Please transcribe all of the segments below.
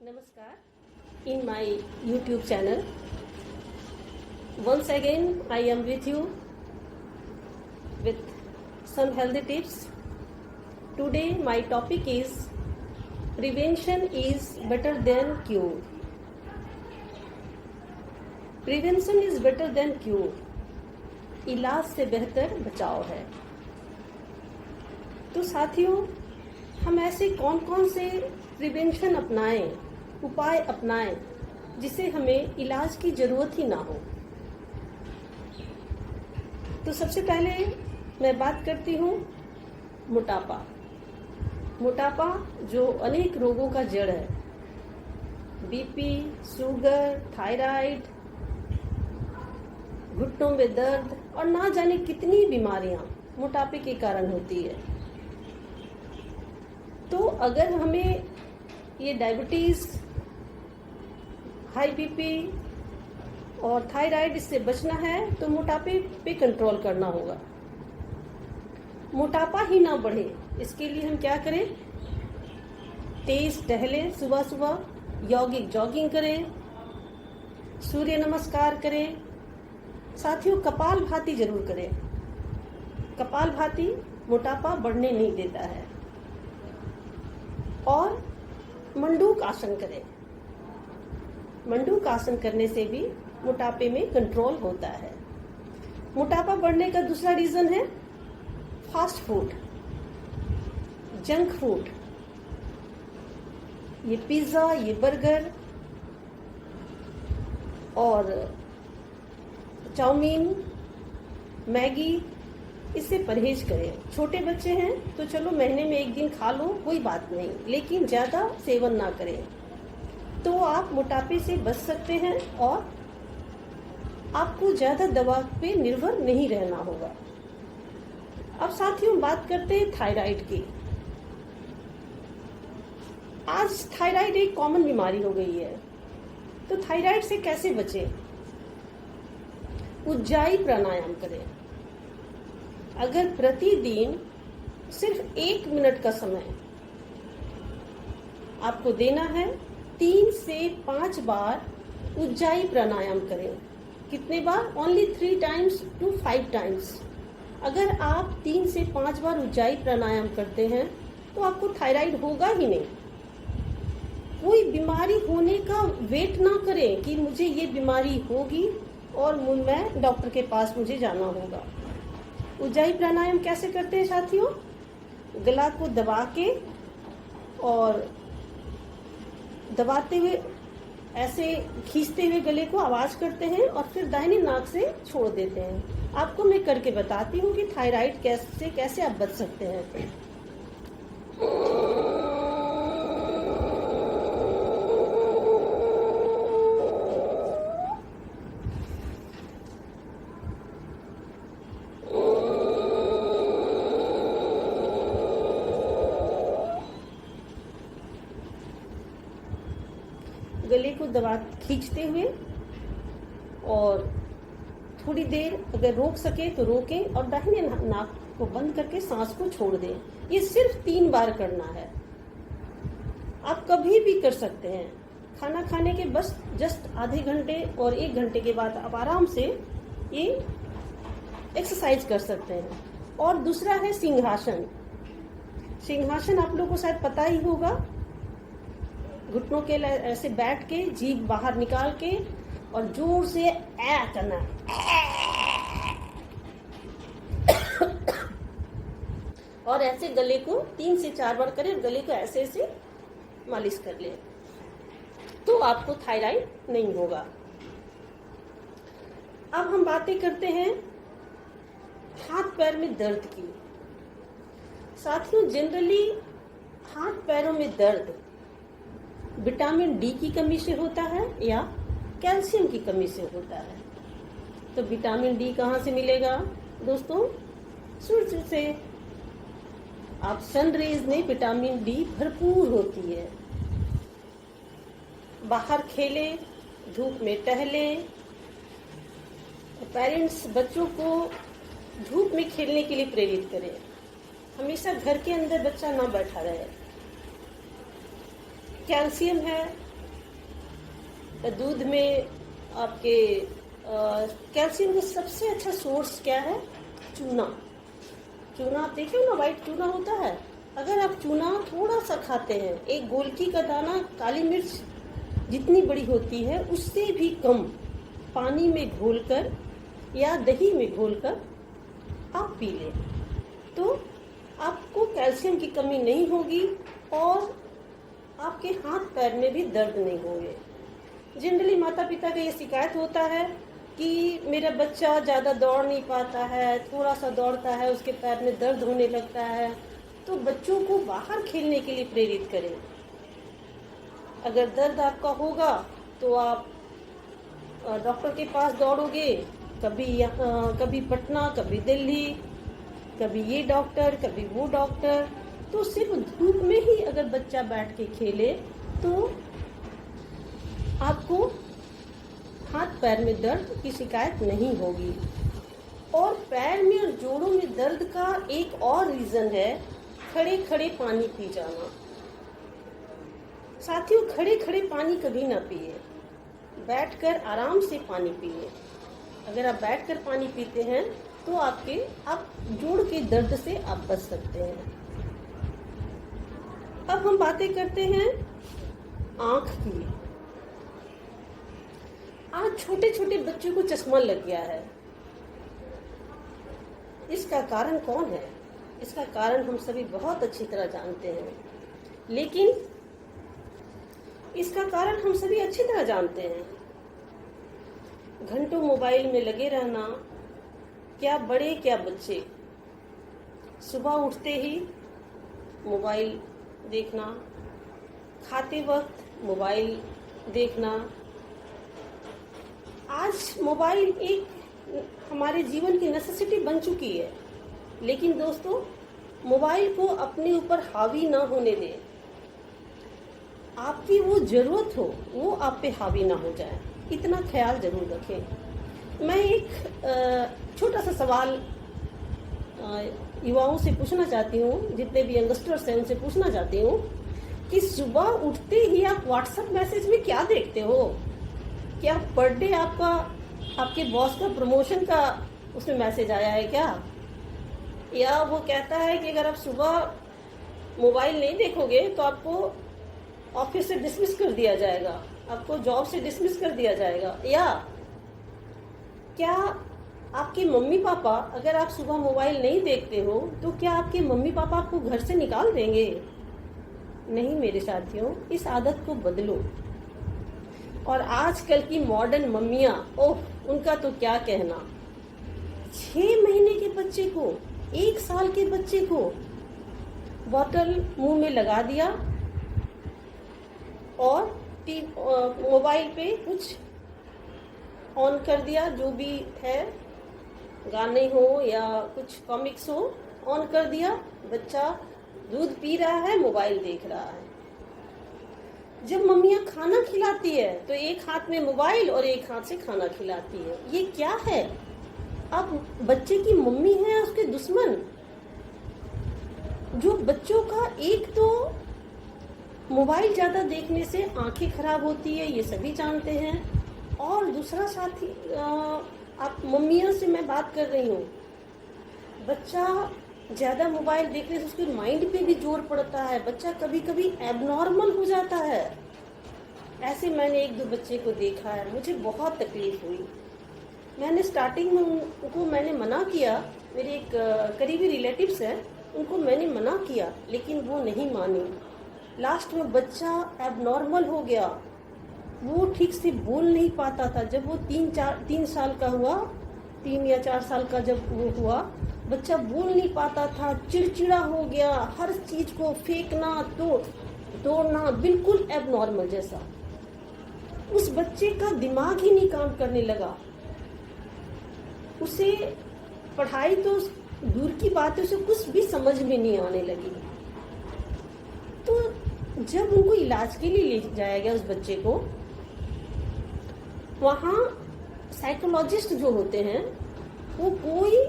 Namaskar. In my YouTube channel, once again I am with you with some healthy tips. Today my topic is prevention is better than cure. Prevention is better than cure. इलाज से बेहतर बचाव है। तो साथियों, हम ऐसे कौन कौन से प्रिवेंशन अपनाएं, उपाय अपनाएं जिससे हमें इलाज की जरूरत ही ना हो। तो सबसे पहले मैं बात करती हूँ मोटापा। मोटापा जो अनेक रोगों का जड़ है, बीपी, शुगर, थायराइड, घुटनों में दर्द और ना जाने कितनी बीमारियां मोटापे के कारण होती है। तो अगर हमें ये डायबिटीज, हाई बीपी और थायराइड इससे बचना है तो मोटापे पे कंट्रोल करना होगा। मोटापा ही ना बढ़े इसके लिए हम क्या करें? तेज टहलें, सुबह सुबह यौगिक जॉगिंग करें, सूर्य नमस्कार करें। साथियों, कपाल भाती जरूर करें। कपाल भाती मोटापा बढ़ने नहीं देता है। और मंडूक आसन करें। मंडूक आसन करने से भी मोटापे में कंट्रोल होता है। मोटापा बढ़ने का दूसरा रीजन है फास्ट फूड, जंक फूड। ये पिज्जा, ये बर्गर और चाउमीन, मैगी, इससे परहेज करें। छोटे बच्चे हैं तो चलो महीने में एक दिन खा लो, कोई बात नहीं, लेकिन ज्यादा सेवन ना करें तो आप मोटापे से बच सकते हैं और आपको ज्यादा दवा पे निर्भर नहीं रहना होगा। अब साथियों, बात करते हैं थायराइड की। आज थायराइड एक कॉमन बीमारी हो गई है। तो थायराइड से कैसे बचें? उज्जाई प्राणायाम करें। अगर प्रतिदिन सिर्फ 1 मिनट का समय आपको देना है, 3 से 5 बार उज्जाई प्राणायाम करें। कितने बार? Only 3 times to 5 times. अगर आप 3 से 5 बार उज्जाई प्राणायाम करते हैं तो आपको थायराइड होगा ही नहीं। कोई बीमारी होने का वेट ना करें कि मुझे ये बीमारी होगी और मैं डॉक्टर के पास मुझे जाना होगा। उज्जाई प्राणायाम कैसे करते हैं साथियों? गला को दबा के और दबाते हुए ऐसे खींचते हुए गले को आवाज करते हैं और फिर दाहिने नाक से छोड़ देते हैं। आपको मैं करके बताती हूँ कि थायराइड कैसे आप बच सकते हैं। गले को दबा खींचते हुए और थोड़ी देर अगर रोक सके तो रोकें और दाहिने नाक को बंद करके सांस को छोड़ दें। ये सिर्फ 3 बार करना है। आप कभी भी कर सकते हैं। खाना खाने के बस जस्ट आधे घंटे और 1 घंटे के बाद आप आराम से ये एक्सरसाइज कर सकते हैं। और दूसरा है सिंहासन। सिंहासन आप लोगों को शायद पता ही होगा। घुटनों के ऐसे बैठ के जीभ बाहर निकाल के और जोर से ऐ करना और ऐसे गले को 3 से 4 बार करें। गले को ऐसे ऐसे मालिश कर ले तो आपको थायराइड नहीं होगा। अब हम बातें करते हैं हाथ पैर में दर्द की। साथियों, जनरली हाथ पैरों में दर्द विटामिन डी की कमी से होता है या कैल्शियम की कमी से होता है। तो विटामिन डी कहाँ से मिलेगा दोस्तों? सूर्य से। आप सन रेज में विटामिन डी भरपूर होती है। बाहर खेले, धूप में टहले। पेरेंट्स बच्चों को धूप में खेलने के लिए प्रेरित करें। हमेशा घर के अंदर बच्चा ना बैठा रहे। कैल्शियम है दूध में आपके कैल्शियम का सबसे अच्छा सोर्स क्या है? चूना। चूना आप देखे हो ना, वाइट चूना होता है। अगर आप चूना थोड़ा सा खाते हैं, एक गोलकी का दाना काली मिर्च जितनी बड़ी होती है उससे भी कम पानी में घोलकर या दही में घोलकर आप पी लें, तो आपको कैल्शियम की कमी नहीं होगी और आपके हाथ पैर में भी दर्द नहीं होंगे। जनरली माता पिता का ये शिकायत होता है कि मेरा बच्चा ज़्यादा दौड़ नहीं पाता है, थोड़ा सा दौड़ता है उसके पैर में दर्द होने लगता है। तो बच्चों को बाहर खेलने के लिए प्रेरित करें। अगर दर्द आपका होगा तो आप डॉक्टर के पास दौड़ोगे, कभी पटना, कभी दिल्ली, कभी ये डॉक्टर, कभी वो डॉक्टर। तो सिर्फ धूप में ही अगर बच्चा बैठ के खेले तो आपको हाथ पैर में दर्द की शिकायत नहीं होगी। और पैर में और जोड़ों में दर्द का एक और रीजन है खड़े खड़े पानी पी जाना। साथियों, खड़े खड़े पानी कभी ना पिए, बैठकर आराम से पानी पिए। अगर आप बैठकर पानी पीते हैं तो आप जोड़ के दर्द से आप बच सकते हैं। अब हम बातें करते हैं आंख की। आज छोटे छोटे बच्चों को चश्मा लग गया है। इसका कारण कौन है? इसका कारण हम सभी बहुत अच्छी तरह जानते हैं, लेकिन इसका कारण हम सभी अच्छी तरह जानते हैं। घंटों मोबाइल में लगे रहना, क्या बड़े क्या बच्चे, सुबह उठते ही मोबाइल देखना, खाते वक्त मोबाइल देखना। आज मोबाइल एक हमारे जीवन की नेसेसिटी बन चुकी है, लेकिन दोस्तों मोबाइल को अपने ऊपर हावी ना होने दें। आपकी वो जरूरत हो वो आप पे हावी ना हो जाए, इतना ख्याल जरूर रखें। मैं एक छोटा सा सवाल युवाओं से पूछना चाहती हूँ, जितने भी यंगस्टर्स हैं उनसे पूछना चाहती हूँ कि सुबह उठते ही आप व्हाट्सएप मैसेज में क्या देखते हो? क्या पर डे आपके बॉस का प्रमोशन का उसमें मैसेज आया है क्या? या वो कहता है कि अगर आप सुबह मोबाइल नहीं देखोगे तो आपको ऑफिस से डिसमिस कर दिया जाएगा, आपको जॉब से डिसमिस कर दिया जाएगा? या क्या आपके मम्मी पापा, अगर आप सुबह मोबाइल नहीं देखते हो तो क्या आपके मम्मी पापा आपको घर से निकाल देंगे? नहीं मेरे साथियों, इस आदत को बदलो। और आजकल की मॉडर्न मम्मियां, ओह उनका तो क्या कहना। 6 महीने के बच्चे को, 1 साल के बच्चे को बोतल मुंह में लगा दिया और मोबाइल पे कुछ ऑन कर दिया, जो भी है, गाने हो या कुछ कॉमिक्स हो, ऑन कर दिया। बच्चा दूध पी रहा है, मोबाइल देख रहा है। जब मम्मियाँ खाना खिलाती है तो एक हाथ में मोबाइल और एक हाथ से खाना खिलाती है। ये क्या है? आप बच्चे की मम्मी है उसके दुश्मन। जो बच्चों का, एक तो मोबाइल ज्यादा देखने से आंखें खराब होती है, ये सभी जानते हैं। और दूसरा साथी, आप मम्मियों से मैं बात कर रही हूँ, बच्चा ज्यादा मोबाइल देखने से उसके माइंड पे भी जोर पड़ता है। बच्चा कभी कभी एबनॉर्मल हो जाता है। ऐसे मैंने 1-2 बच्चे को देखा है, मुझे बहुत तकलीफ हुई। मैंने स्टार्टिंग में उनको मैंने मना किया, मेरे एक करीबी रिलेटिव्स हैं, उनको मैंने मना किया, लेकिन वो नहीं मानी। लास्ट में बच्चा एबनॉर्मल हो गया, वो ठीक से बोल नहीं पाता था। जब वो 3 साल का हुआ, 3 या 4 साल का जब वो हुआ, बच्चा बोल नहीं पाता था, चिड़चिड़ा हो गया, हर चीज को फेंकना, तोड़ना, बिल्कुल एबनॉर्मल जैसा। उस बच्चे का दिमाग ही नहीं काम करने लगा। उसे पढ़ाई तो दूर की बात है, उसे कुछ भी समझ में नहीं आने लगी। तो जब उनको इलाज के लिए ले जाया गया उस बच्चे को, वहाँ साइकोलॉजिस्ट जो होते हैं वो कोई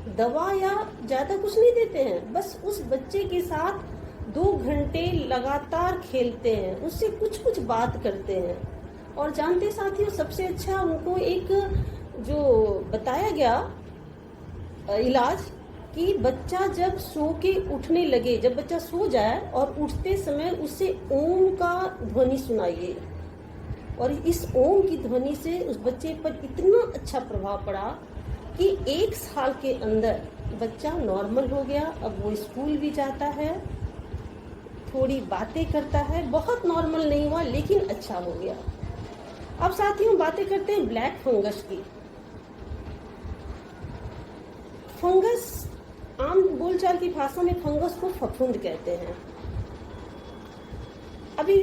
दवा या ज्यादा कुछ नहीं देते हैं, बस उस बच्चे के साथ 2 घंटे लगातार खेलते हैं, उससे कुछ कुछ बात करते हैं। और जानते साथियों, सबसे अच्छा उनको एक जो बताया गया इलाज कि बच्चा जब सो के उठने लगे, जब बच्चा सो जाए और उठते समय उसे ओम का ध्वनि सुनाइए, और इस ओम की ध्वनि से उस बच्चे पर इतना अच्छा प्रभाव पड़ा कि 1 साल के अंदर बच्चा नॉर्मल हो गया। अब वो स्कूल भी जाता है, थोड़ी बातें करता है, बहुत नॉर्मल नहीं हुआ लेकिन अच्छा हो गया। अब साथियों बातें करते हैं ब्लैक फंगस की। फंगस, आम बोलचाल की भाषा में फंगस को फफूंद कहते हैं। अभी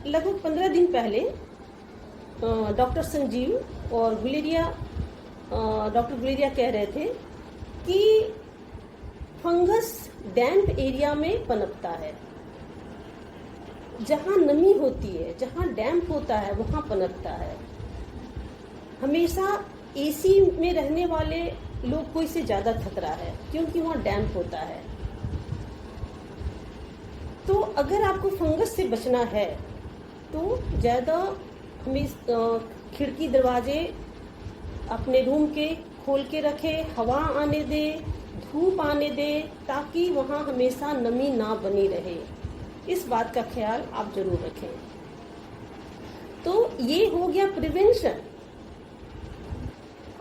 लगभग 15 दिन पहले डॉक्टर संजीव और डॉक्टर गुलेरिया कह रहे थे कि फंगस डैम्प एरिया में पनपता है, जहां नमी होती है, जहां डैम्प होता है वहां पनपता है। हमेशा एसी में रहने वाले लोग को इससे ज्यादा खतरा है क्योंकि वहां डैम्प होता है। तो अगर आपको फंगस से बचना है तो ज्यादा हमें खिड़की दरवाजे अपने रूम के खोल के रखें, हवा आने दे, धूप आने दे, ताकि वहां हमेशा नमी ना बनी रहे। इस बात का ख्याल आप जरूर रखें। तो ये हो गया प्रिवेंशन।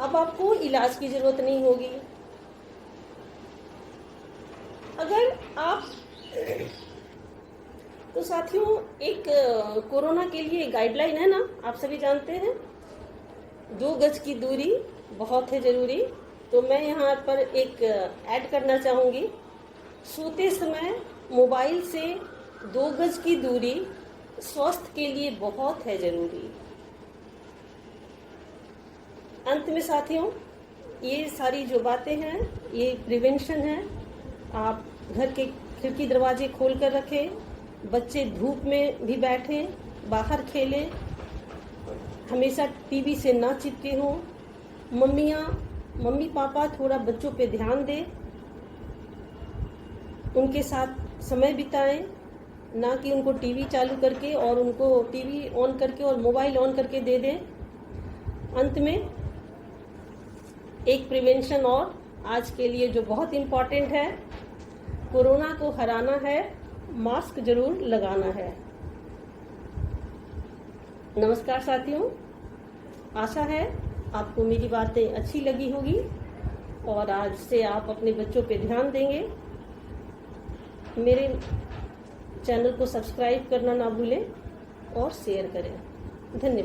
अब आपको इलाज की जरूरत नहीं होगी। अगर आप तो साथियों, एक कोरोना के लिए गाइडलाइन है ना, आप सभी जानते हैं, 2 गज की दूरी बहुत है जरूरी। तो मैं यहाँ पर एक ऐड करना चाहूंगी, सोते समय मोबाइल से 2 गज की दूरी स्वास्थ्य के लिए बहुत है जरूरी। अंत में साथियों, ये सारी जो बातें हैं ये प्रिवेंशन है। आप घर के खिड़की दरवाजे खोल कर रखें, बच्चे धूप में भी बैठें, बाहर खेलें, हमेशा टीवी से ना चिपके हों। मम्मी पापा थोड़ा बच्चों पे ध्यान दें, उनके साथ समय बिताएं, ना कि उनको टीवी चालू करके और उनको टीवी ऑन करके और मोबाइल ऑन करके दे दें। अंत में एक प्रिवेंशन और आज के लिए जो बहुत इम्पोर्टेंट है, कोरोना को हराना है, मास्क जरूर लगाना है। नमस्कार साथियों, आशा है आपको मेरी बातें अच्छी लगी होगी और आज से आप अपने बच्चों पे ध्यान देंगे। मेरे चैनल को सब्सक्राइब करना ना भूलें और शेयर करें। धन्यवाद।